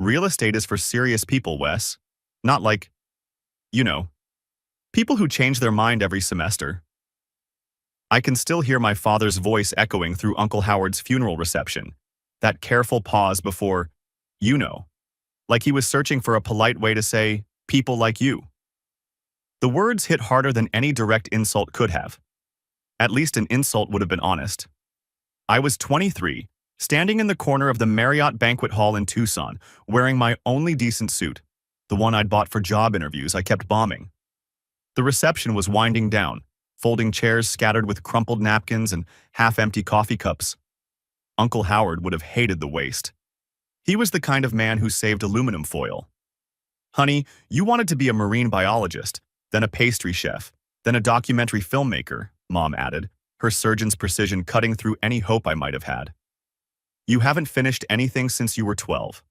Real estate is for serious people, Wes. Not like, you know, people who change their mind every semester. I can still hear my father's voice echoing through Uncle Howard's funeral reception. That careful pause before, you know, like he was searching for a polite way to say, people like you. The words hit harder than any direct insult could have. At least an insult would have been honest. I was 23, standing in the corner of the Marriott Banquet Hall in Tucson, wearing my only decent suit, the one I'd bought for job interviews I kept bombing. The reception was winding down, folding chairs scattered with crumpled napkins and half-empty coffee cups. Uncle Howard would have hated the waste. He was the kind of man who saved aluminum foil. Honey, you wanted to be a marine biologist, then a pastry chef, then a documentary filmmaker, Mom added, her surgeon's precision cutting through any hope I might have had. You haven't finished anything since you were 12.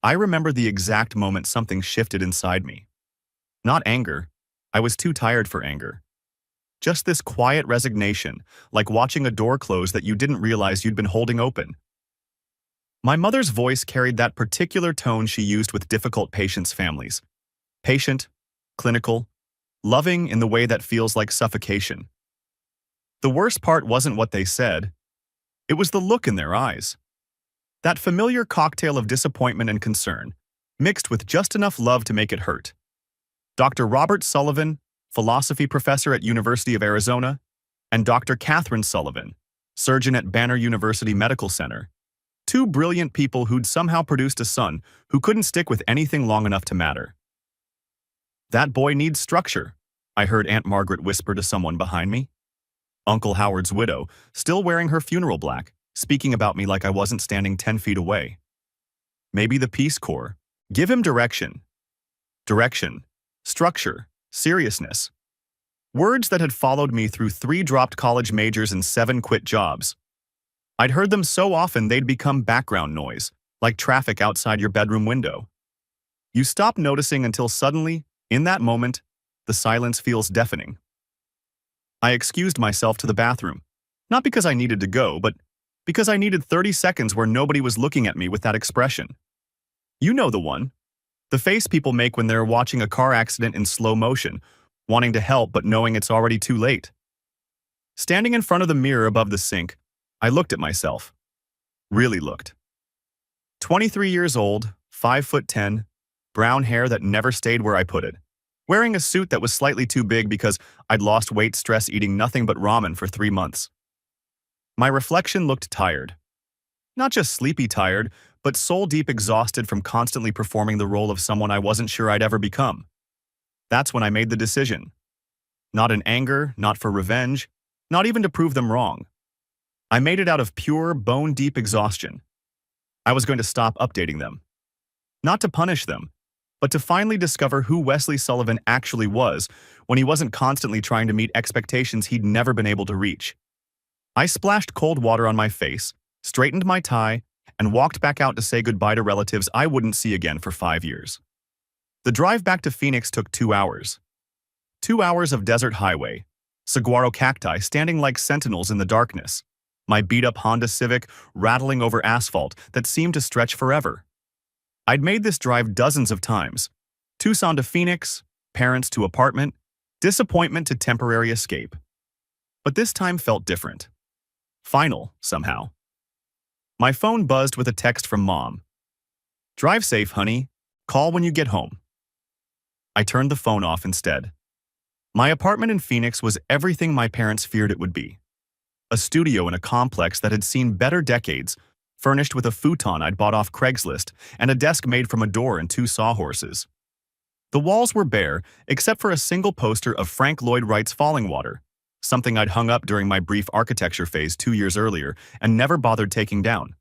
I remember the exact moment something shifted inside me. Not anger. I was too tired for anger. Just this quiet resignation, like watching a door close that you didn't realize you'd been holding open. My mother's voice carried that particular tone she used with difficult patients' families. Patient, clinical, loving in the way that feels like suffocation. The worst part wasn't what they said. It was the look in their eyes. That familiar cocktail of disappointment and concern, mixed with just enough love to make it hurt. Dr. Robert Sullivan, philosophy professor at University of Arizona, and Dr. Catherine Sullivan, surgeon at Banner University Medical Center. Two brilliant people who'd somehow produced a son who couldn't stick with anything long enough to matter. That boy needs structure, I heard Aunt Margaret whisper to someone behind me. Uncle Howard's widow, still wearing her funeral black, speaking about me like I wasn't standing 10 feet away. Maybe the Peace Corps. Give him direction. Direction, structure, seriousness. Words that had followed me through 3 dropped college majors and 7 quit jobs. I'd heard them so often they'd become background noise, like traffic outside your bedroom window. You stop noticing until suddenly, in that moment, the silence feels deafening. I excused myself to the bathroom, not because I needed to go, but because I needed 30 seconds where nobody was looking at me with that expression. You know the one. The face people make when they're watching a car accident in slow motion, wanting to help but knowing it's already too late. Standing in front of the mirror above the sink, I looked at myself. Really looked. 23 years old, 5'10", brown hair that never stayed where I put it. Wearing a suit that was slightly too big because I'd lost weight stress eating nothing but ramen for 3 months. My reflection looked tired. Not just sleepy tired, but soul-deep exhausted from constantly performing the role of someone I wasn't sure I'd ever become. That's when I made the decision. Not in anger, not for revenge, not even to prove them wrong. I made it out of pure, bone-deep exhaustion. I was going to stop updating them. Not to punish them, but to finally discover who Wesley Sullivan actually was when he wasn't constantly trying to meet expectations he'd never been able to reach. I splashed cold water on my face, straightened my tie, and walked back out to say goodbye to relatives I wouldn't see again for 5 years. The drive back to Phoenix took 2 hours. 2 hours of desert highway, saguaro cacti standing like sentinels in the darkness, my beat-up Honda Civic rattling over asphalt that seemed to stretch forever. I'd made this drive dozens of times. Tucson to Phoenix, parents to apartment, disappointment to temporary escape. But this time felt different. Final, somehow. My phone buzzed with a text from Mom. "Drive safe, honey. Call when you get home." I turned the phone off instead. My apartment in Phoenix was everything my parents feared it would be. A studio in a complex that had seen better decades, furnished with a futon I'd bought off Craigslist and a desk made from a door and 2 sawhorses. The walls were bare, except for a single poster of Frank Lloyd Wright's Falling Water, something I'd hung up during my brief architecture phase 2 years earlier and never bothered taking down.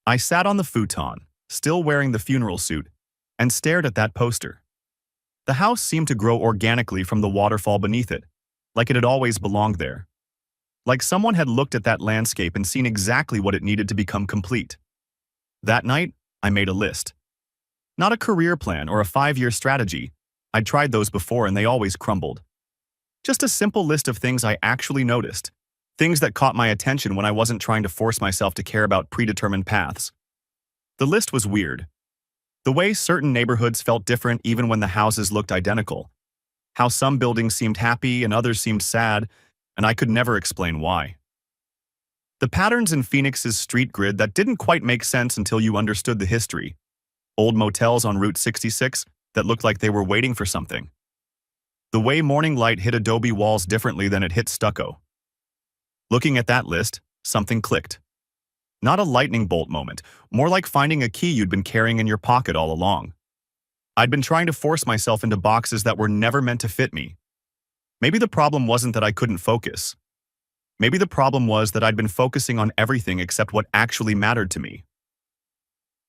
I sat on the futon, still wearing the funeral suit, and stared at that poster. The house seemed to grow organically from the waterfall beneath it, like it had always belonged there. Like someone had looked at that landscape and seen exactly what it needed to become complete. That night, I made a list. Not a career plan or a 5-year strategy. I'd tried those before and they always crumbled. Just a simple list of things I actually noticed, things that caught my attention when I wasn't trying to force myself to care about predetermined paths. The list was weird. The way certain neighborhoods felt different even when the houses looked identical. How some buildings seemed happy and others seemed sad, and I could never explain why. The patterns in Phoenix's street grid that didn't quite make sense until you understood the history. Old motels on Route 66 that looked like they were waiting for something. The way morning light hit adobe walls differently than it hit stucco. Looking at that list, something clicked. Not a lightning bolt moment, more like finding a key you'd been carrying in your pocket all along. I'd been trying to force myself into boxes that were never meant to fit me. Maybe the problem wasn't that I couldn't focus. Maybe the problem was that I'd been focusing on everything except what actually mattered to me.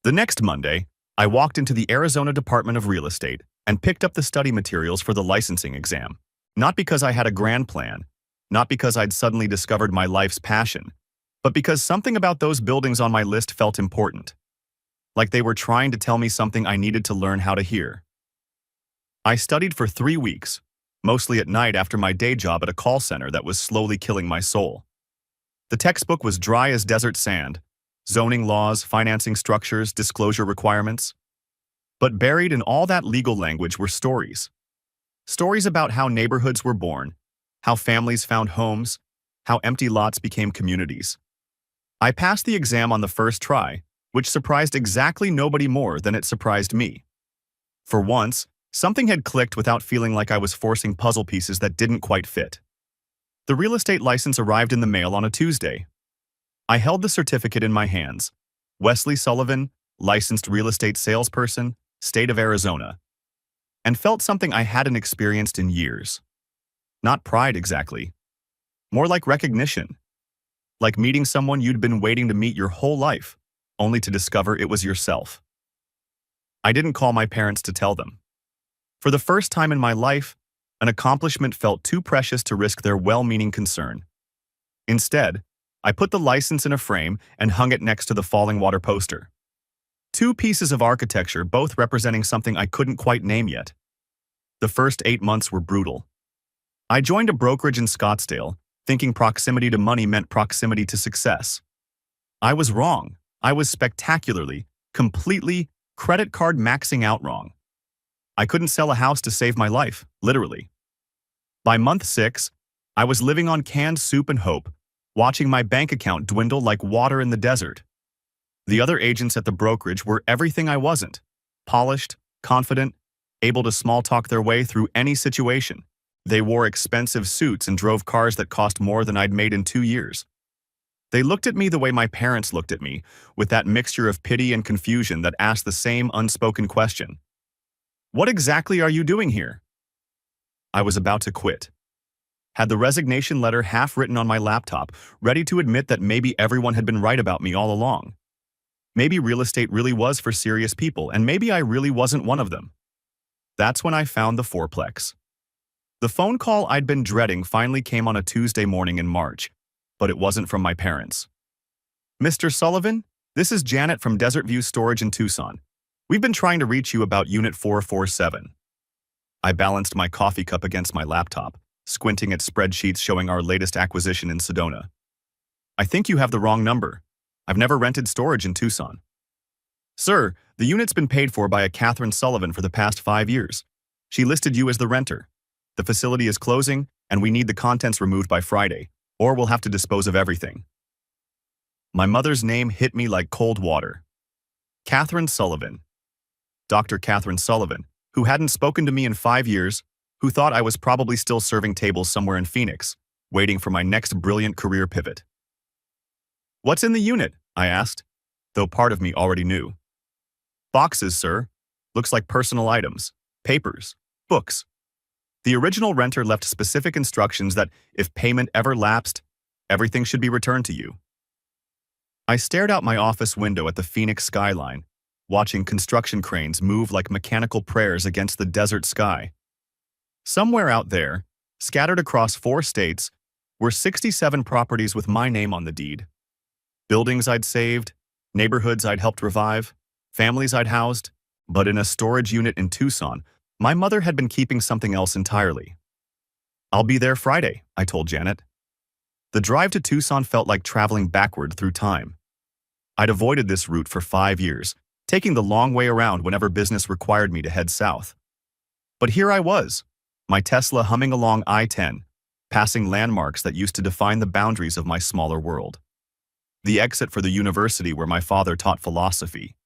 The next Monday, I walked into the Arizona Department of Real Estate and picked up the study materials for the licensing exam. Not because I had a grand plan, not because I'd suddenly discovered my life's passion, but because something about those buildings on my list felt important. Like they were trying to tell me something I needed to learn how to hear. I studied for 3 weeks, mostly at night after my day job at a call center that was slowly killing my soul. The textbook was dry as desert sand, zoning laws, financing structures, disclosure requirements. But buried in all that legal language were stories. Stories about how neighborhoods were born, how families found homes, how empty lots became communities. I passed the exam on the first try, which surprised exactly nobody more than it surprised me. For once, something had clicked without feeling like I was forcing puzzle pieces that didn't quite fit. The real estate license arrived in the mail on a Tuesday. I held the certificate in my hands. Wesley Sullivan, licensed real estate salesperson, state of Arizona. And felt something I hadn't experienced in years. Not pride exactly. More like recognition. Like meeting someone you'd been waiting to meet your whole life, only to discover it was yourself. I didn't call my parents to tell them. For the first time in my life, an accomplishment felt too precious to risk their well-meaning concern. Instead, I put the license in a frame and hung it next to the falling water poster. 2 pieces of architecture, both representing something I couldn't quite name yet. The first 8 months were brutal. I joined a brokerage in Scottsdale, thinking proximity to money meant proximity to success. I was wrong. I was spectacularly, completely, credit card maxing out wrong. I couldn't sell a house to save my life, literally. By month 6, I was living on canned soup and hope, watching my bank account dwindle like water in the desert. The other agents at the brokerage were everything I wasn't: polished, confident, able to small talk their way through any situation. They wore expensive suits and drove cars that cost more than I'd made in 2 years. They looked at me the way my parents looked at me, with that mixture of pity and confusion that asked the same unspoken question. What exactly are you doing here? I was about to quit. Had the resignation letter half written on my laptop, ready to admit that maybe everyone had been right about me all along. Maybe real estate really was for serious people, and maybe I really wasn't one of them. That's when I found the fourplex. The phone call I'd been dreading finally came on a Tuesday morning in March, but it wasn't from my parents. Mr. Sullivan, this is Janet from Desert View Storage in Tucson. We've been trying to reach you about Unit 447. I balanced my coffee cup against my laptop, squinting at spreadsheets showing our latest acquisition in Sedona. I think you have the wrong number. I've never rented storage in Tucson. Sir, the unit's been paid for by a Catherine Sullivan for the past 5 years. She listed you as the renter. The facility is closing, and we need the contents removed by Friday, or we'll have to dispose of everything. My mother's name hit me like cold water. Catherine Sullivan. Dr. Catherine Sullivan, who hadn't spoken to me in 5 years, who thought I was probably still serving tables somewhere in Phoenix, waiting for my next brilliant career pivot. What's in the unit? I asked, though part of me already knew. Boxes, sir. Looks like personal items, papers, books. The original renter left specific instructions that, if payment ever lapsed, everything should be returned to you. I stared out my office window at the Phoenix skyline, watching construction cranes move like mechanical prayers against the desert sky. Somewhere out there, scattered across 4 states, were 67 properties with my name on the deed. Buildings I'd saved, neighborhoods I'd helped revive, families I'd housed, but in a storage unit in Tucson, my mother had been keeping something else entirely. I'll be there Friday, I told Janet. The drive to Tucson felt like traveling backward through time. I'd avoided this route for 5 years, taking the long way around whenever business required me to head south. But here I was, my Tesla humming along I-10, passing landmarks that used to define the boundaries of my smaller world. The exit for the university where my father taught philosophy.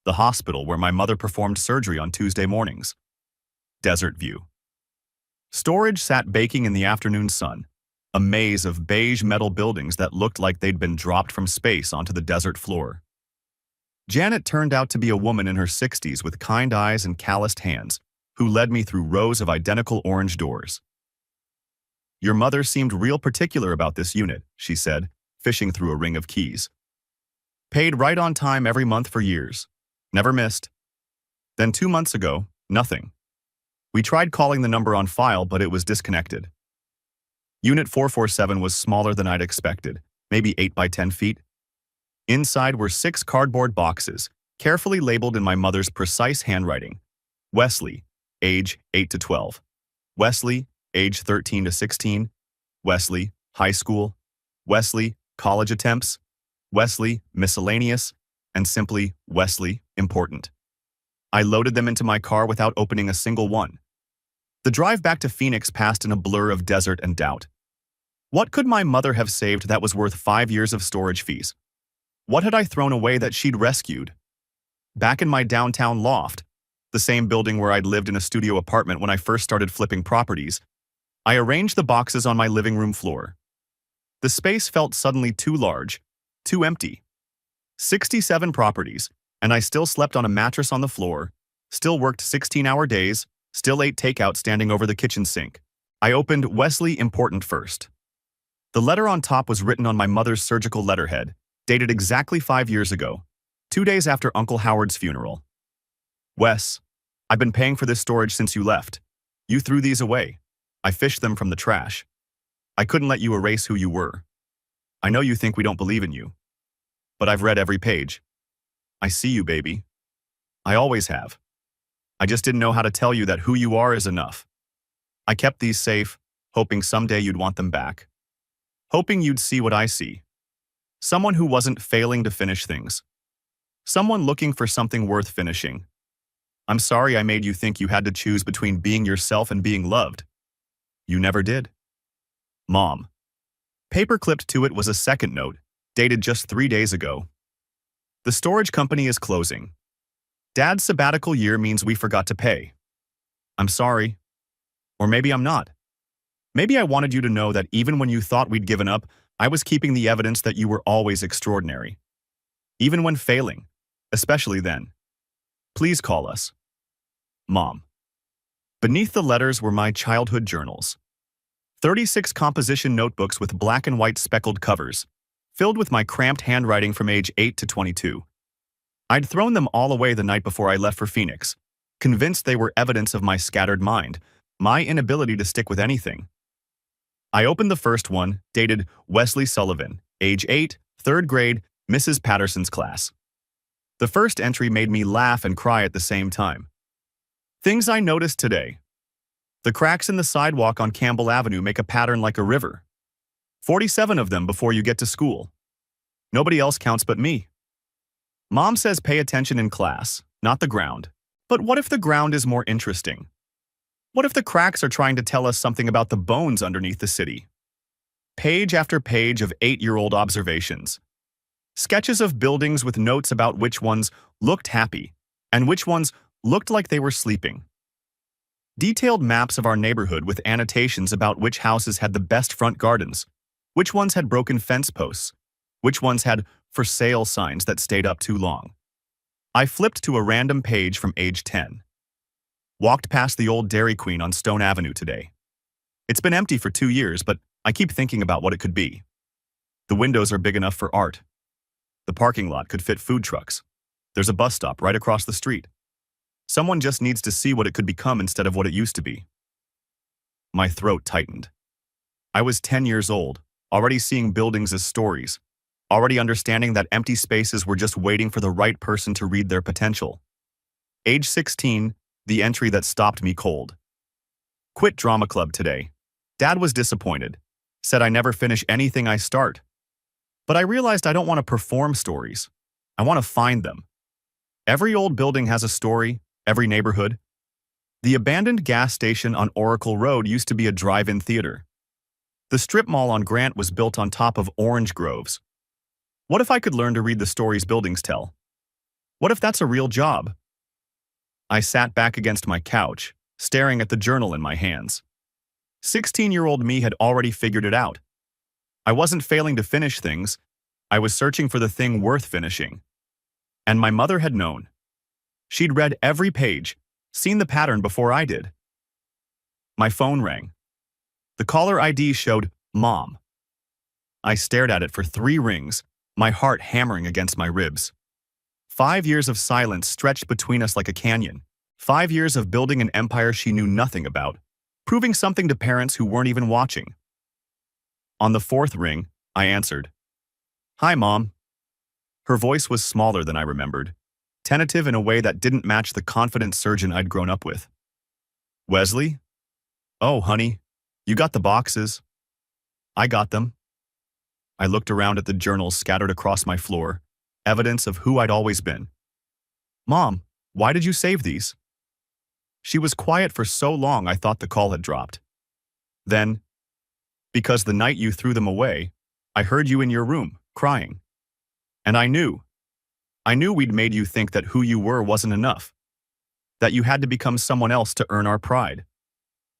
The hospital where my mother performed surgery on Tuesday mornings. Desert view. Storage sat baking in the afternoon sun, a maze of beige metal buildings that looked like they'd been dropped from space onto the desert floor. Janet turned out to be a woman in her 60s with kind eyes and calloused hands, who led me through rows of identical orange doors. "Your mother seemed real particular about this unit," she said, fishing through a ring of keys. "Paid right on time every month for years. Never missed. Then 2 months ago, nothing. We tried calling the number on file, but it was disconnected." Unit 447 was smaller than I'd expected, maybe 8 by 10 feet. Inside were 6 cardboard boxes, carefully labeled in my mother's precise handwriting. Wesley, age 8 to 12. Wesley, age 13 to 16. Wesley, high school. Wesley, college attempts. Wesley, miscellaneous. And simply, Wesley, important. I loaded them into my car without opening a single one. The drive back to Phoenix passed in a blur of desert and doubt. What could my mother have saved that was worth 5 years of storage fees? What had I thrown away that she'd rescued? Back in my downtown loft, the same building where I'd lived in a studio apartment when I first started flipping properties, I arranged the boxes on my living room floor. The space felt suddenly too large, too empty. 67 properties, and I still slept on a mattress on the floor, still worked 16-hour days, still ate takeout standing over the kitchen sink. I opened Wesley Important first. The letter on top was written on my mother's surgical letterhead, dated exactly 5 years ago, 2 days after Uncle Howard's funeral. "Wes, I've been paying for this storage since you left. You threw these away. I fished them from the trash. I couldn't let you erase who you were. I know you think we don't believe in you. But I've read every page. I see you, baby. I always have. I just didn't know how to tell you that who you are is enough. I kept these safe, hoping someday you'd want them back. Hoping you'd see what I see. Someone who wasn't failing to finish things. Someone looking for something worth finishing. I'm sorry I made you think you had to choose between being yourself and being loved. You never did. Mom." Paper-clipped to it was a second note, dated just 3 days ago. "The storage company is closing. Dad's sabbatical year means we forgot to pay. I'm sorry. Or maybe I'm not. Maybe I wanted you to know that even when you thought we'd given up, I was keeping the evidence that you were always extraordinary. Even when failing, especially then. Please call us. Mom." Beneath the letters were my childhood journals. 36 composition notebooks with black and white speckled covers, filled with my cramped handwriting from age 8 to 22. I'd thrown them all away the night before I left for Phoenix, convinced they were evidence of my scattered mind, my inability to stick with anything. I opened the first one, dated Wesley Sullivan, age 8, 3rd grade, Mrs. Patterson's class. The first entry made me laugh and cry at the same time. Things I noticed today. The cracks in the sidewalk on Campbell Avenue make a pattern like a river. 47 of them before you get to school. Nobody else counts but me. Mom says pay attention in class, not the ground. But what if the ground is more interesting? What if the cracks are trying to tell us something about the bones underneath the city? Page after page of 8-year-old observations. Sketches of buildings with notes about which ones looked happy and which ones looked like they were sleeping. Detailed maps of our neighborhood with annotations about which houses had the best front gardens, which ones had broken fence posts, which ones had for sale signs that stayed up too long. I flipped to a random page from age 10. Walked past the old Dairy Queen on Stone Avenue today. It's been empty for 2 years, but I keep thinking about what it could be. The windows are big enough for art. The parking lot could fit food trucks. There's a bus stop right across the street. Someone just needs to see what it could become instead of what it used to be. My throat tightened. I was 10 years old, already seeing buildings as stories, already understanding that empty spaces were just waiting for the right person to read their potential. Age 16, the entry that stopped me cold. Quit drama club today. Dad was disappointed, said I never finish anything I start. But I realized I don't want to perform stories. I want to find them. Every old building has a story, every neighborhood. The abandoned gas station on Oracle Road used to be a drive-in theater. The strip mall on Grant was built on top of orange groves. What if I could learn to read the stories buildings tell? What if that's a real job? I sat back against my couch, staring at the journal in my hands. 16-year-old me had already figured it out. I wasn't failing to finish things. I was searching for the thing worth finishing. And my mother had known. She'd read every page, seen the pattern before I did. My phone rang. The caller ID showed Mom. I stared at it for 3 rings, my heart hammering against my ribs. 5 years of silence stretched between us like a canyon. 5 years of building an empire she knew nothing about, proving something to parents who weren't even watching. On the 4th ring, I answered. "Hi, Mom." Her voice was smaller than I remembered, tentative in a way that didn't match the confident surgeon I'd grown up with. "Wesley? Oh, honey, you got the boxes." "I got them." I looked around at the journals scattered across my floor, evidence of who I'd always been. "Mom, why did you save these?" She was quiet for so long I thought the call had dropped. Then, "Because the night you threw them away, I heard you in your room, crying. And I knew we'd made you think that who you were wasn't enough, that you had to become someone else to earn our pride.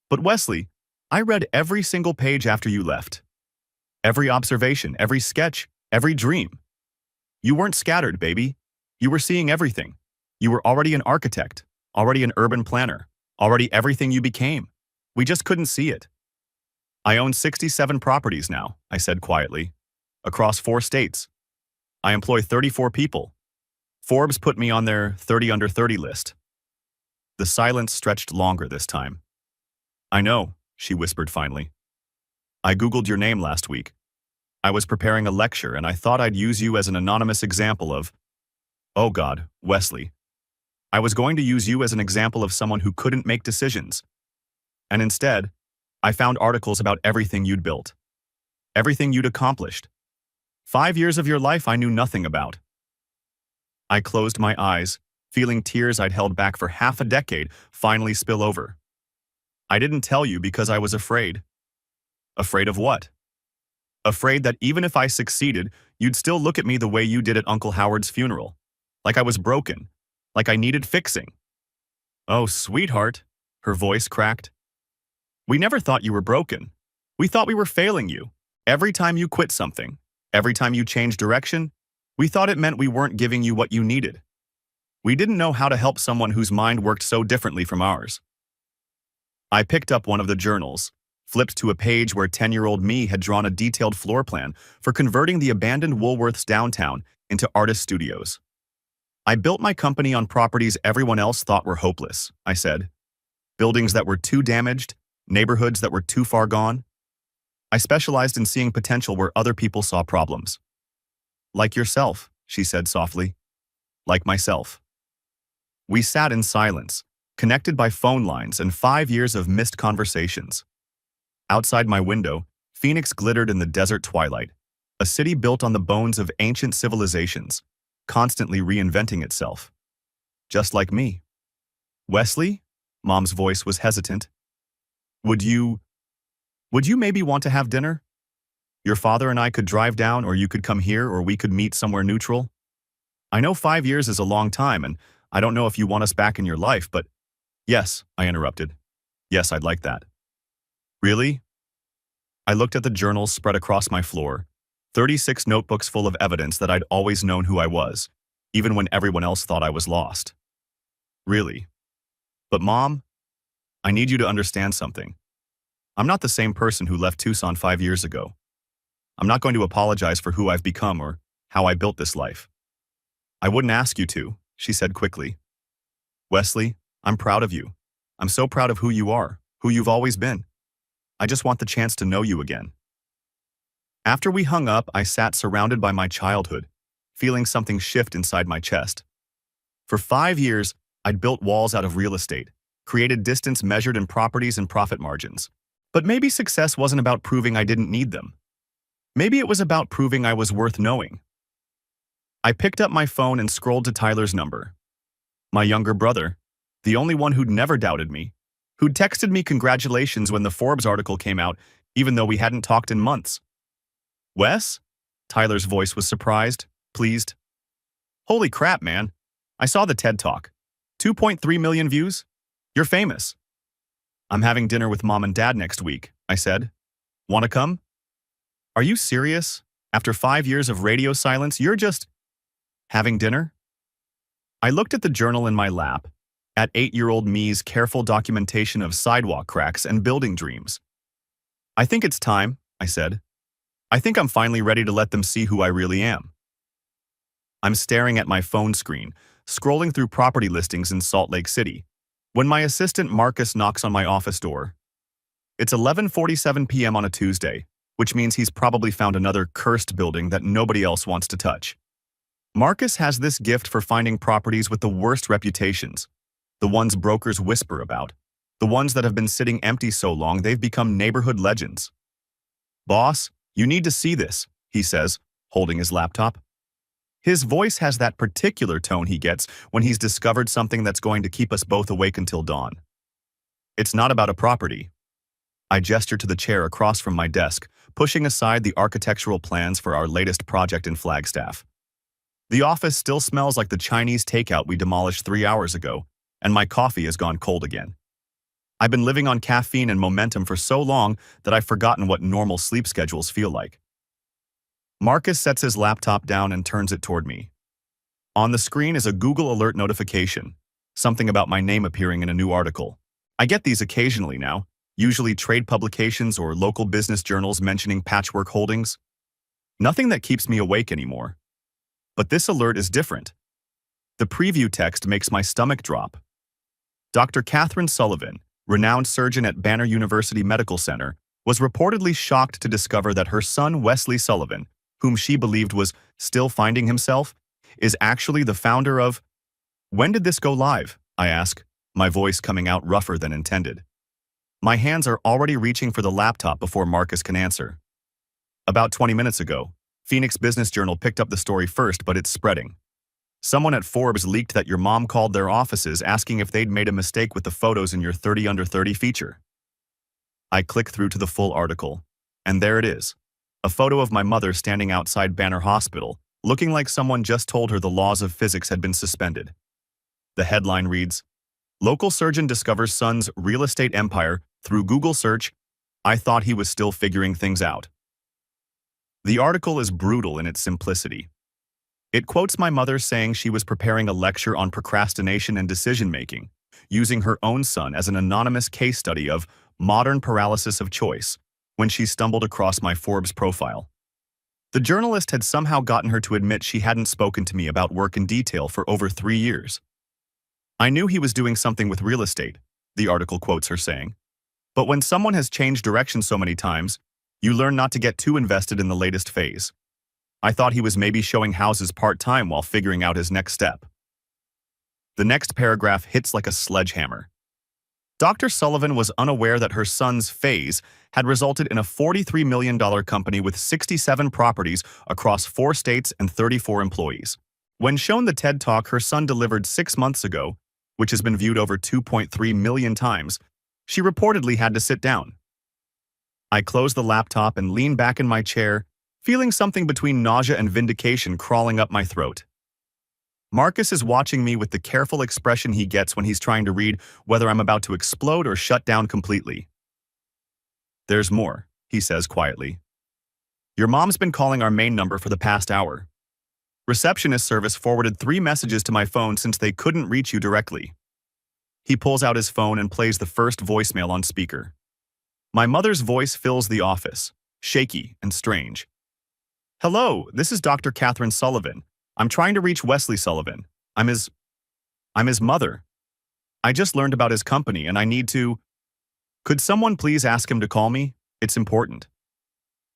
But Wesley, I read every single page after you left. Every observation, every sketch, every dream. You weren't scattered, baby. You were seeing everything. You were already an architect, already an urban planner, already everything you became. We just couldn't see it." "I own 67 properties now," I said quietly, "across 4 states. I employ 34 people. Forbes put me on their 30 under 30 list." The silence stretched longer this time. "I know," she whispered finally. "I Googled your name last week. I was preparing a lecture and I thought I'd use you as an anonymous example of, oh God, Wesley. I was going to use you as an example of someone who couldn't make decisions. And instead, I found articles about everything you'd built. Everything you'd accomplished. 5 years of your life I knew nothing about." I closed my eyes, feeling tears I'd held back for half a decade finally spill over. "I didn't tell you because I was afraid." "Afraid of what?" "Afraid that even if I succeeded, you'd still look at me the way you did at Uncle Howard's funeral. Like I was broken. Like I needed fixing." "Oh, sweetheart," her voice cracked. "We never thought you were broken. We thought we were failing you. Every time you quit something, every time you changed direction, we thought it meant we weren't giving you what you needed. We didn't know how to help someone whose mind worked so differently from ours." I picked up one of the journals, flipped to a page where 10-year-old me had drawn a detailed floor plan for converting the abandoned Woolworths downtown into artist studios. "I built my company on properties everyone else thought were hopeless," I said. "Buildings that were too damaged, neighborhoods that were too far gone. I specialized in seeing potential where other people saw problems." "Like yourself," she said softly. "Like myself." We sat in silence, connected by phone lines and 5 years of missed conversations. Outside my window, Phoenix glittered in the desert twilight, a city built on the bones of ancient civilizations, constantly reinventing itself. Just like me. "Wesley?" Mom's voice was hesitant. Would you maybe want to have dinner? Your father and I could drive down, or you could come here, or we could meet somewhere neutral. I know 5 years is a long time, and I don't know if you want us back in your life, but..." "Yes," I interrupted. "Yes, I'd like that." "Really?" I looked at the journals spread across my floor, 36 notebooks full of evidence that I'd always known who I was, even when everyone else thought I was lost. "Really? But Mom, I need you to understand something. I'm not the same person who left Tucson 5 years ago. I'm not going to apologize for who I've become or how I built this life." "I wouldn't ask you to," she said quickly. "Wesley, I'm proud of you. I'm so proud of who you are, who you've always been. I just want the chance to know you again." After we hung up, I sat surrounded by my childhood, feeling something shift inside my chest. For 5 years, I'd built walls out of real estate, created distance measured in properties and profit margins. But maybe success wasn't about proving I didn't need them. Maybe it was about proving I was worth knowing. I picked up my phone and scrolled to Tyler's number. My younger brother, the only one who'd never doubted me, who'd texted me congratulations when the Forbes article came out, even though we hadn't talked in months. Wes? Tyler's voice was surprised, pleased. Holy crap, man. I saw the TED Talk. 2.3 million views? You're famous. I'm having dinner with Mom and Dad next week, I said. Wanna come? Are you serious? After 5 years of radio silence, you're just having dinner? I looked at the journal in my lap, at 8-year-old me's careful documentation of sidewalk cracks and building dreams. I think it's time, I said. I think I'm finally ready to let them see who I really am. I'm staring at my phone screen, scrolling through property listings in Salt Lake City, when my assistant Marcus knocks on my office door. It's 11:47 p.m. on a Tuesday, which means he's probably found another cursed building that nobody else wants to touch. Marcus has this gift for finding properties with the worst reputations, the ones brokers whisper about, the ones that have been sitting empty so long they've become neighborhood legends. Boss, you need to see this, he says, holding his laptop. His voice has that particular tone he gets when he's discovered something that's going to keep us both awake until dawn. It's not about a property. I gesture to the chair across from my desk, pushing aside the architectural plans for our latest project in Flagstaff. The office still smells like the Chinese takeout we demolished 3 hours ago, and my coffee has gone cold again. I've been living on caffeine and momentum for so long that I've forgotten what normal sleep schedules feel like. Marcus sets his laptop down and turns it toward me. On the screen is a Google alert notification, something about my name appearing in a new article. I get these occasionally now, usually trade publications or local business journals mentioning Patchwork Holdings. Nothing that keeps me awake anymore. But this alert is different. The preview text makes my stomach drop. Dr. Catherine Sullivan, renowned surgeon at Banner University Medical Center, was reportedly shocked to discover that her son Wesley Sullivan, whom she believed was still finding himself, is actually the founder of... When did this go live? I ask, my voice coming out rougher than intended. My hands are already reaching for the laptop before Marcus can answer. About 20 minutes ago, Phoenix Business Journal picked up the story first, but it's spreading. Someone at Forbes leaked that your mom called their offices asking if they'd made a mistake with the photos in your 30 under 30 feature. I click through to the full article, and there it is. A photo of my mother standing outside Banner Hospital, looking like someone just told her the laws of physics had been suspended. The headline reads, Local surgeon discovers son's real estate empire through Google search. I thought he was still figuring things out. The article is brutal in its simplicity. It quotes my mother saying she was preparing a lecture on procrastination and decision-making, using her own son as an anonymous case study of modern paralysis of choice, when she stumbled across my Forbes profile. The journalist had somehow gotten her to admit she hadn't spoken to me about work in detail for over 3 years. I knew he was doing something with real estate, the article quotes her saying. But when someone has changed direction so many times, you learn not to get too invested in the latest phase. I thought he was maybe showing houses part-time while figuring out his next step. The next paragraph hits like a sledgehammer. Dr. Sullivan was unaware that her son's phase had resulted in a $43 million company with 67 properties across 4 states and 34 employees. When shown the TED Talk her son delivered 6 months ago, which has been viewed over 2.3 million times, she reportedly had to sit down. I close the laptop and lean back in my chair, feeling something between nausea and vindication crawling up my throat. Marcus is watching me with the careful expression he gets when he's trying to read whether I'm about to explode or shut down completely. There's more, he says quietly. Your mom's been calling our main number for the past hour. Receptionist service forwarded 3 messages to my phone since they couldn't reach you directly. He pulls out his phone and plays the first voicemail on speaker. My mother's voice fills the office, shaky and strange. Hello, this is Dr. Catherine Sullivan. I'm trying to reach Wesley Sullivan. I'm his mother. I just learned about his company and I need to... Could someone please ask him to call me? It's important.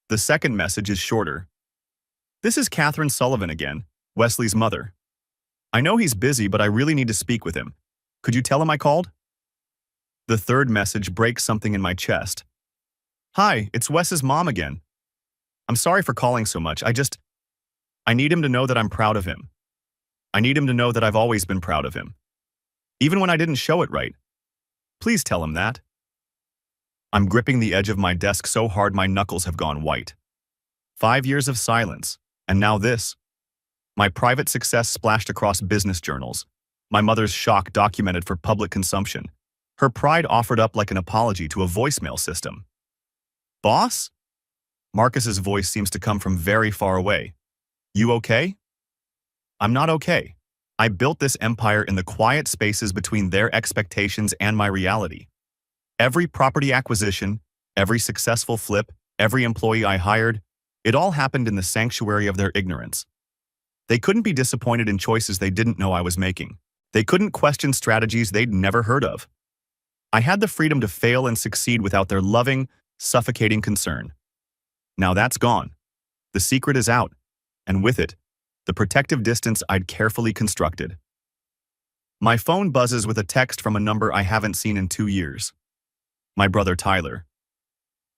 The second message is shorter. This is Catherine Sullivan again, Wesley's mother. I know he's busy, but I really need to speak with him. Could you tell him I called? The third message breaks something in my chest. Hi, it's Wes's mom again. I'm sorry for calling so much. I need him to know that I'm proud of him. I need him to know that I've always been proud of him. Even when I didn't show it right. Please tell him that. I'm gripping the edge of my desk so hard my knuckles have gone white. 5 years of silence, and now this. My private success splashed across business journals. My mother's shock documented for public consumption. Her pride offered up like an apology to a voicemail system. Boss? Marcus's voice seems to come from very far away. You okay? I'm not okay. I built this empire in the quiet spaces between their expectations and my reality. Every property acquisition, every successful flip, every employee I hired, it all happened in the sanctuary of their ignorance. They couldn't be disappointed in choices they didn't know I was making. They couldn't question strategies they'd never heard of. I had the freedom to fail and succeed without their loving, suffocating concern. Now that's gone. The secret is out, and with it, the protective distance I'd carefully constructed. My phone buzzes with a text from a number I haven't seen in 2 years. My brother Tyler.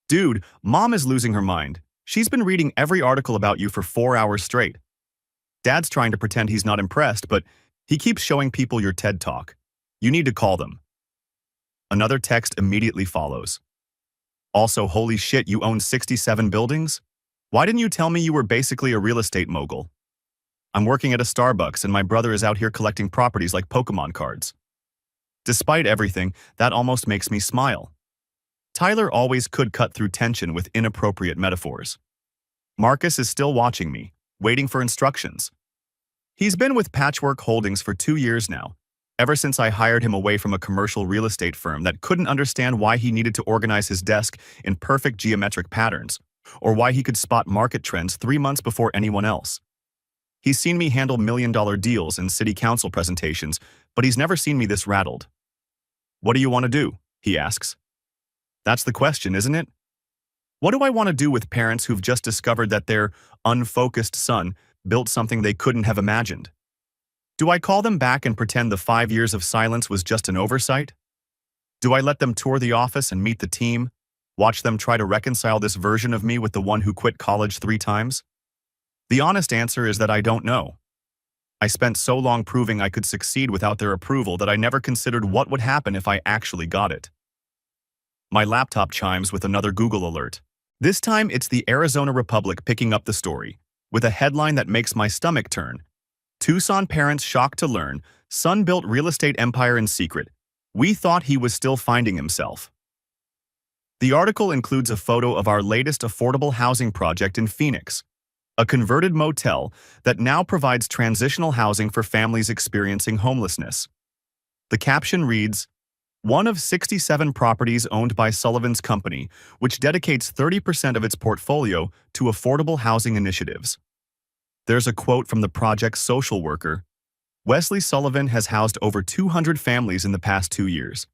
Dude, Mom is losing her mind. She's been reading every article about you for 4 hours straight. Dad's trying to pretend he's not impressed, but he keeps showing people your TED Talk. You need to call them. Another text immediately follows. Also, holy shit, you own 67 buildings? Why didn't you tell me you were basically a real estate mogul? I'm working at a Starbucks and my brother is out here collecting properties like Pokemon cards. Despite everything, that almost makes me smile. Tyler always could cut through tension with inappropriate metaphors. Marcus is still watching me, waiting for instructions. He's been with Patchwork Holdings for 2 years now, ever since I hired him away from a commercial real estate firm that couldn't understand why he needed to organize his desk in perfect geometric patterns, or why he could spot market trends 3 months before anyone else. He's seen me handle million-dollar deals and city council presentations, but he's never seen me this rattled. What do you want to do? He asks. That's the question, isn't it? What do I want to do with parents who've just discovered that their unfocused son built something they couldn't have imagined? Do I call them back and pretend the 5 years of silence was just an oversight? Do I let them tour the office and meet the team, watch them try to reconcile this version of me with the one who quit college 3 times? The honest answer is that I don't know. I spent so long proving I could succeed without their approval that I never considered what would happen if I actually got it. My laptop chimes with another Google alert. This time it's the Arizona Republic picking up the story, with a headline that makes my stomach turn. Tucson parents shocked to learn son built real estate empire in secret. We thought he was still finding himself. The article includes a photo of our latest affordable housing project in Phoenix, a converted motel that now provides transitional housing for families experiencing homelessness. The caption reads, "One of 67 properties owned by Sullivan's company, which dedicates 30% of its portfolio to affordable housing initiatives." There's a quote from the project's social worker. Wesley Sullivan has housed over 200 families in the past 2 years.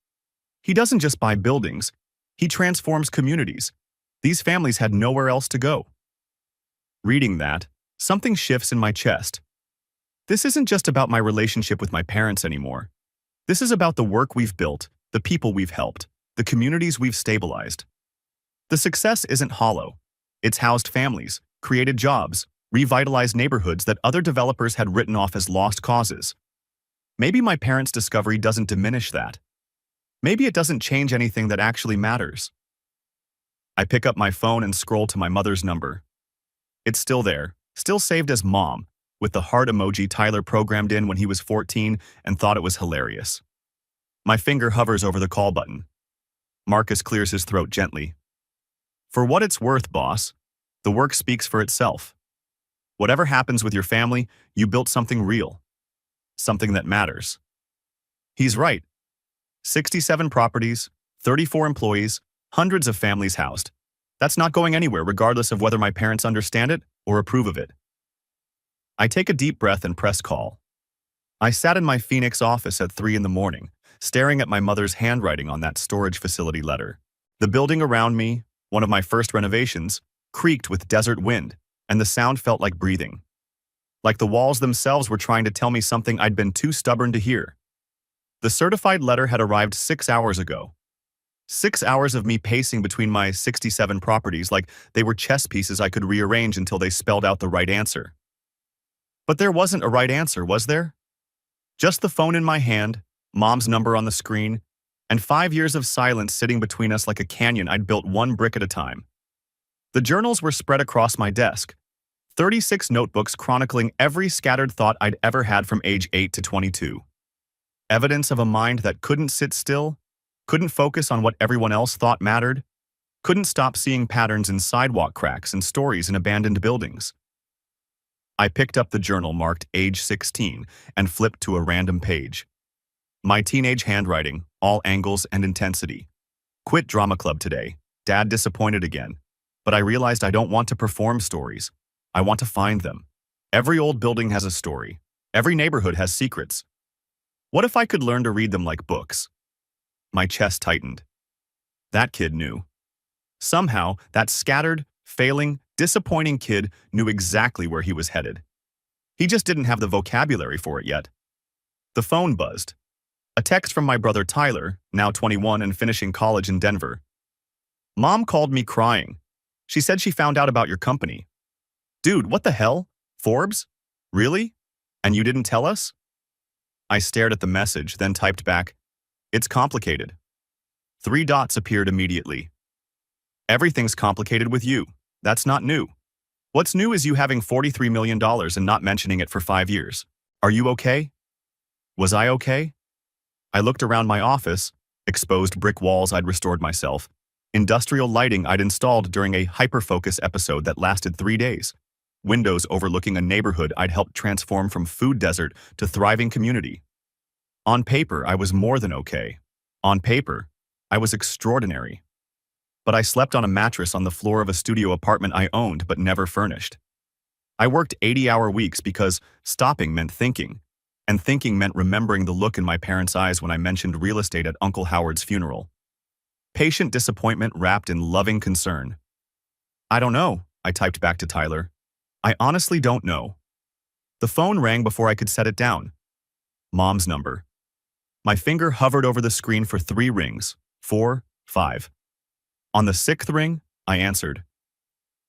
He doesn't just buy buildings, he transforms communities. These families had nowhere else to go. Reading that, something shifts in my chest. This isn't just about my relationship with my parents anymore. This is about the work we've built, the people we've helped, the communities we've stabilized. The success isn't hollow. It's housed families, created jobs, revitalized neighborhoods that other developers had written off as lost causes. Maybe my parents' discovery doesn't diminish that. Maybe it doesn't change anything that actually matters. I pick up my phone and scroll to my mother's number. It's still there, still saved as Mom, with the heart emoji Tyler programmed in when he was 14 and thought it was hilarious. My finger hovers over the call button. Marcus clears his throat gently. For what it's worth, boss, the work speaks for itself. Whatever happens with your family, you built something real. Something that matters. He's right. 67 properties, 34 employees, hundreds of families housed. That's not going anywhere regardless of whether my parents understand it or approve of it. I take a deep breath and press call. I sat in my Phoenix office at 3 in the morning, staring at my mother's handwriting on that storage facility letter. The building around me, one of my first renovations, creaked with desert wind, and the sound felt like breathing. Like the walls themselves were trying to tell me something I'd been too stubborn to hear. The certified letter had arrived 6 hours ago. 6 hours of me pacing between my 67 properties like they were chess pieces I could rearrange until they spelled out the right answer. But there wasn't a right answer, was there? Just the phone in my hand, Mom's number on the screen, and 5 years of silence sitting between us like a canyon I'd built one brick at a time. The journals were spread across my desk, 36 notebooks chronicling every scattered thought I'd ever had from age 8 to 22. Evidence of a mind that couldn't sit still, couldn't focus on what everyone else thought mattered, couldn't stop seeing patterns in sidewalk cracks and stories in abandoned buildings. I picked up the journal marked age 16 and flipped to a random page. My teenage handwriting, all angles and intensity. Quit drama club today. Dad disappointed again. But I realized I don't want to perform stories. I want to find them. Every old building has a story. Every neighborhood has secrets. What if I could learn to read them like books? My chest tightened. That kid knew. Somehow, that scattered, failing, disappointing kid knew exactly where he was headed. He just didn't have the vocabulary for it yet. The phone buzzed. A text from my brother Tyler, now 21 and finishing college in Denver. Mom called me crying. She said she found out about your company. Dude, what the hell? Forbes? Really? And you didn't tell us? I stared at the message, then typed back, "It's complicated." 3 dots appeared immediately. Everything's complicated with you. That's not new. What's new is you having $43 million and not mentioning it for 5 years. Are you okay? Was I okay? I looked around my office, exposed brick walls I'd restored myself, industrial lighting I'd installed during a hyperfocus episode that lasted 3 days, windows overlooking a neighborhood I'd helped transform from food desert to thriving community. On paper, I was more than okay. On paper, I was extraordinary. But I slept on a mattress on the floor of a studio apartment I owned but never furnished. I worked 80-hour weeks because stopping meant thinking, and thinking meant remembering the look in my parents' eyes when I mentioned real estate at Uncle Howard's funeral. Patient disappointment wrapped in loving concern. I don't know, I typed back to Tyler. I honestly don't know. The phone rang before I could set it down. Mom's number. My finger hovered over the screen for 3 rings, 4, 5. On the 6th ring, I answered.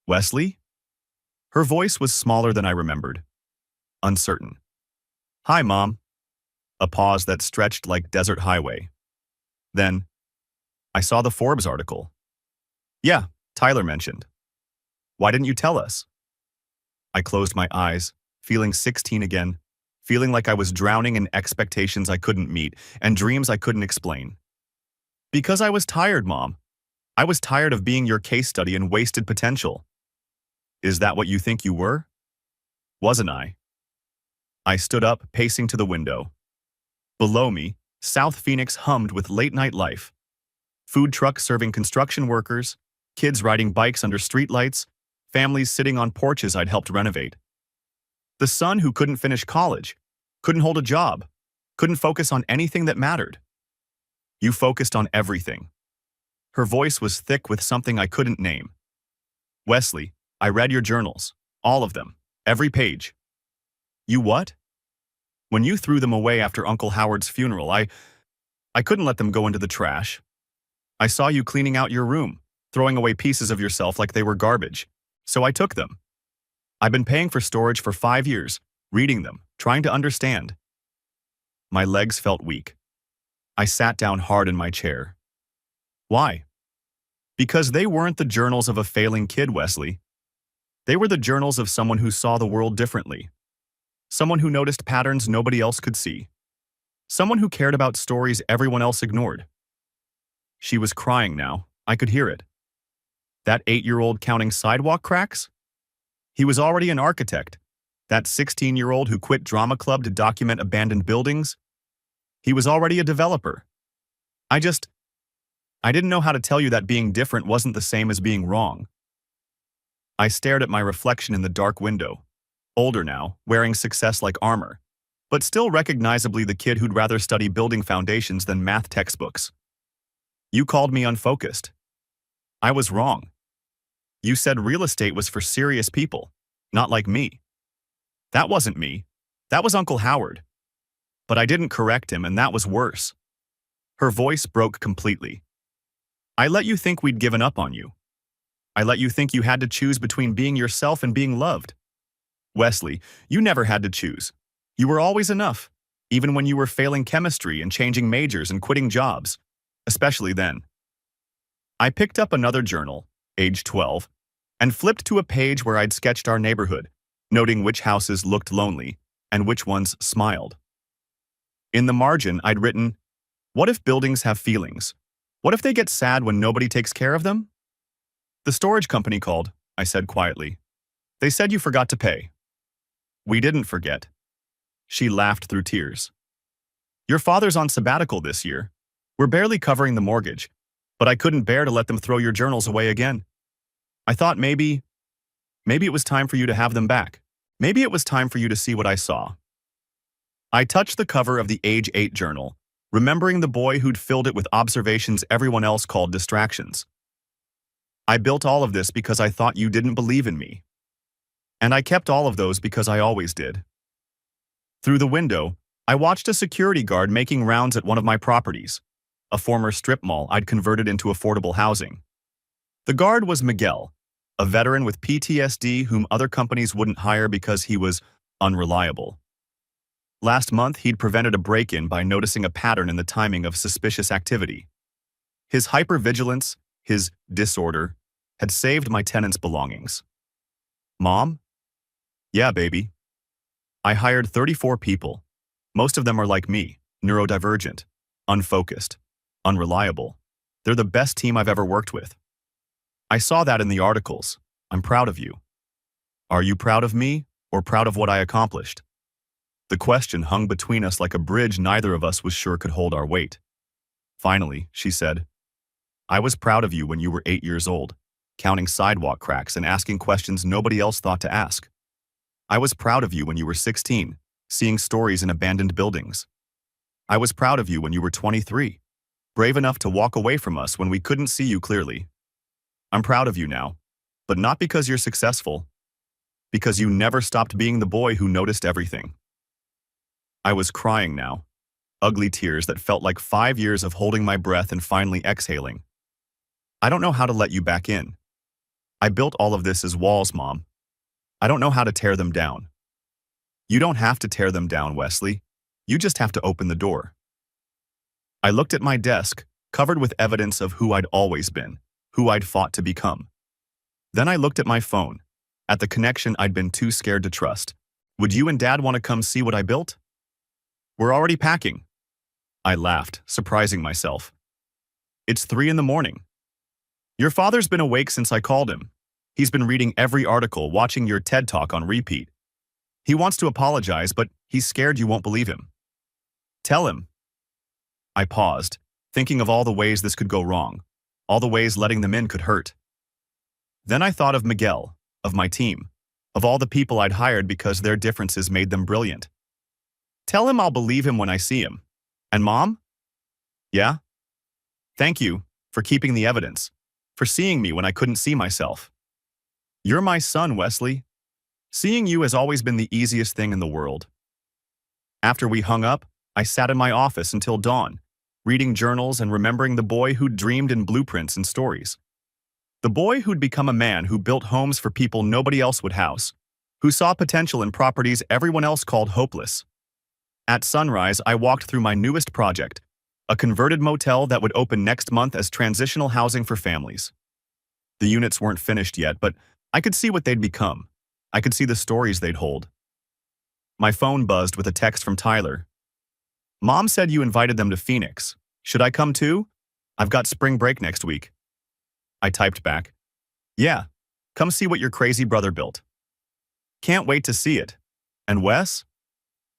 Wesley? Her voice was smaller than I remembered. Uncertain. Hi, Mom. A pause that stretched like desert highway. Then, I saw the Forbes article. Yeah, Tyler mentioned. Why didn't you tell us? I closed my eyes, feeling 16 again, feeling like I was drowning in expectations I couldn't meet and dreams I couldn't explain. Because I was tired, Mom. I was tired of being your case study and wasted potential. Is that what you think you were? Wasn't I? I stood up, pacing to the window. Below me, South Phoenix hummed with late-night life. Food trucks serving construction workers, kids riding bikes under streetlights, families sitting on porches I'd helped renovate. The son who couldn't finish college, couldn't hold a job, couldn't focus on anything that mattered. You focused on everything. Her voice was thick with something I couldn't name. Wesley, I read your journals, all of them, every page. You what? When you threw them away after Uncle Howard's funeral, I couldn't let them go into the trash. I saw you cleaning out your room, throwing away pieces of yourself like they were garbage. So I took them. I've been paying for storage for 5 years, reading them, trying to understand. My legs felt weak. I sat down hard in my chair. Why? Because they weren't the journals of a failing kid, Wesley. They were the journals of someone who saw the world differently. Someone who noticed patterns nobody else could see. Someone who cared about stories everyone else ignored. She was crying now. I could hear it. That 8-year-old counting sidewalk cracks? He was already an architect. That 16-year-old who quit drama club to document abandoned buildings? He was already a developer. I didn't know how to tell you that being different wasn't the same as being wrong. I stared at my reflection in the dark window. Older now, wearing success like armor, but still recognizably the kid who'd rather study building foundations than math textbooks. You called me unfocused. I was wrong. You said real estate was for serious people, not like me. That wasn't me. That was Uncle Howard. But I didn't correct him, and that was worse. Her voice broke completely. I let you think we'd given up on you. I let you think you had to choose between being yourself and being loved. Wesley, you never had to choose. You were always enough, even when you were failing chemistry and changing majors and quitting jobs, especially then. I picked up another journal, age 12, and flipped to a page where I'd sketched our neighborhood, noting which houses looked lonely and which ones smiled. In the margin, I'd written, "What if buildings have feelings? What if they get sad when nobody takes care of them?" "The storage company called," I said quietly. "They said you forgot to pay." "We didn't forget." She laughed through tears. "Your father's on sabbatical this year. We're barely covering the mortgage, but I couldn't bear to let them throw your journals away again. I thought maybe it was time for you to have them back. Maybe it was time for you to see what I saw." I touched the cover of the age 8 journal, remembering the boy who'd filled it with observations everyone else called distractions. "I built all of this because I thought you didn't believe in me. And I kept all of those because I always did." Through the window, I watched a security guard making rounds at one of my properties, a former strip mall I'd converted into affordable housing. The guard was Miguel, a veteran with PTSD whom other companies wouldn't hire because he was unreliable. Last month, he'd prevented a break-in by noticing a pattern in the timing of suspicious activity. His hypervigilance, his disorder, had saved my tenants' belongings. "Mom?" "Yeah, baby." "I hired 34 people. Most of them are like me, neurodivergent, unfocused, unreliable. They're the best team I've ever worked with. I saw that in the articles. I'm proud of you. Are you proud of me or proud of what I accomplished?" The question hung between us like a bridge neither of us was sure could hold our weight. Finally, she said, "I was proud of you when you were 8 years old, counting sidewalk cracks and asking questions nobody else thought to ask. I was proud of you when you were 16, seeing stories in abandoned buildings. I was proud of you when you were 23, brave enough to walk away from us when we couldn't see you clearly. I'm proud of you now, but not because you're successful, because you never stopped being the boy who noticed everything." I was crying now, ugly tears that felt like 5 years of holding my breath and finally exhaling. "I don't know how to let you back in. I built all of this as walls, Mom. I don't know how to tear them down." "You don't have to tear them down, Wesley. You just have to open the door." I looked at my desk, covered with evidence of who I'd always been, who I'd fought to become. Then I looked at my phone, at the connection I'd been too scared to trust. "Would you and Dad want to come see what I built?" "We're already packing." I laughed, surprising myself. "It's 3 in the morning. Your father's been awake since I called him. He's been reading every article, watching your TED Talk on repeat. He wants to apologize, but he's scared you won't believe him. Tell him." I paused, thinking of all the ways this could go wrong, all the ways letting them in could hurt. Then I thought of Miguel, of my team, of all the people I'd hired because their differences made them brilliant. "Tell him I'll believe him when I see him. And Mom?" "Yeah? Thank you for keeping the evidence, for seeing me when I couldn't see myself. You're my son, Wesley. Seeing you has always been the easiest thing in the world." After we hung up, I sat in my office until dawn, reading journals and remembering the boy who'd dreamed in blueprints and stories. The boy who'd become a man who built homes for people nobody else would house, who saw potential in properties everyone else called hopeless. At sunrise, I walked through my newest project, a converted motel that would open next month as transitional housing for families. The units weren't finished yet, but I could see what they'd become. I could see the stories they'd hold. My phone buzzed with a text from Tyler. "Mom said you invited them to Phoenix. Should I come too? I've got spring break next week." I typed back, "Yeah, come see what your crazy brother built. Can't wait to see it. And Wes?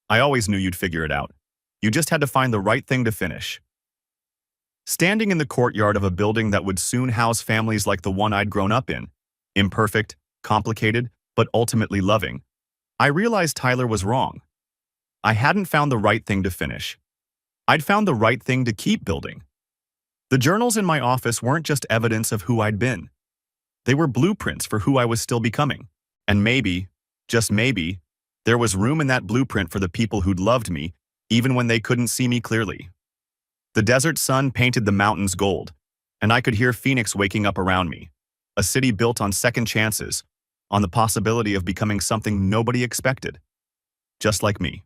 I always knew you'd figure it out. You just had to find the right thing to finish." Standing in the courtyard of a building that would soon house families like the one I'd grown up in, imperfect, complicated, but ultimately loving, I realized Tyler was wrong. I hadn't found the right thing to finish. I'd found the right thing to keep building. The journals in my office weren't just evidence of who I'd been. They were blueprints for who I was still becoming. And maybe, just maybe, there was room in that blueprint for the people who'd loved me, even when they couldn't see me clearly. The desert sun painted the mountains gold, and I could hear Phoenix waking up around me, a city built on second chances, on the possibility of becoming something nobody expected, just like me.